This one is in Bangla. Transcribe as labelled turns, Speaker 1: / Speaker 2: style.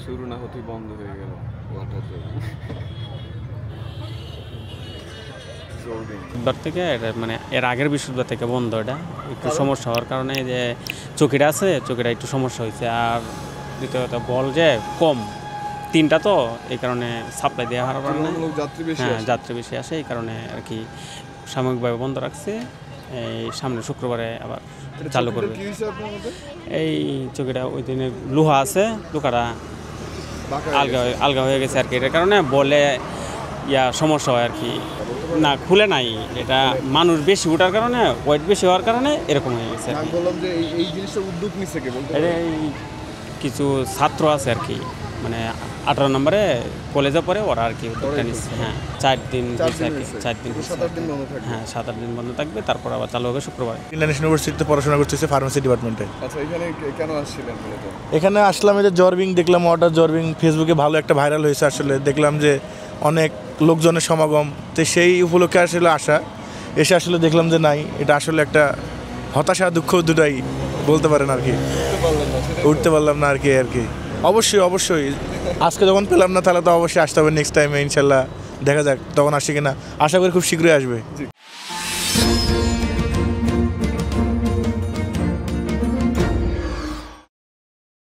Speaker 1: শুরু না হতেই বন্ধ হয়ে গেল ওয়াটার
Speaker 2: বুধবার থেকে এটা মানে এর আগের বৃহস্পতিবার থেকে বন্ধ। এটা একটু সমস্যা হওয়ার কারণে যে চকিটা আছে, চকিটা একটু সমস্যা হয়েছে। আর দ্বিতীয়ত বল যে কম, তিনটা তো এই কারণে সাপ্লাই দেওয়া হওয়ার কারণে হ্যাঁ যাত্রী বেশি আসে, এই কারণে আর কি সাময়িকভাবে বন্ধ রাখছে। এই সামনে শুক্রবারে আবার চালু করবে। এই চকিটা ওই দিনে লোহা আছে, লোহাটা আলগা হয়ে গেছে আর কি। এটার কারণে বলে সমস্যা হয় আর কি, না খুলে নাই। এটা মানুষ বেশি ওঠার কারণে, ওয়েট বেশি হওয়ার কারণে এরকম হয়ে গেছে। কিছু ছাত্র আছে আর কি, মানে 18 নম্বরে কলেজে পড়ে, ওরা আর কি উদ্যোগটা নিচ্ছে। হ্যাঁ 4 দিন হ্যাঁ 7-8 দিন বন্ধ থাকবে, তারপর আবার চালু হবে শুক্রবার।
Speaker 3: ইন্টারন্যাশনাল ইউনিভার্সিটিতে পড়াশোনা করতেছে ফার্মেসি ডিপার্টমেন্টে।
Speaker 1: আচ্ছা, এখানে কেন আসছিলেন?
Speaker 3: এখানে আসলাম এই যে জর্বিং দেখলাম, ওয়াটার জর্বিং ফেসবুকে ভালো একটা ভাইরাল হয়েছে। আসলে দেখলাম যে অনেক লোকজনের সমাগম, তো সেই উপলক্ষে আসলে এসে আসলে দেখলাম যে নাই, এটা আসলে একটা হতাশা দুঃখ দুটাই বলতে পারেন আর কি। উঠতে পারলাম না আর কি। অবশ্যই আজকে যখন পেলাম না, তাহলে তো অবশ্যই আসতে হবে নেক্সট টাইমে ইনশাল্লাহ। দেখা যাক তখন আসে কিনা, আশা করি খুব শীঘ্রই আসবে।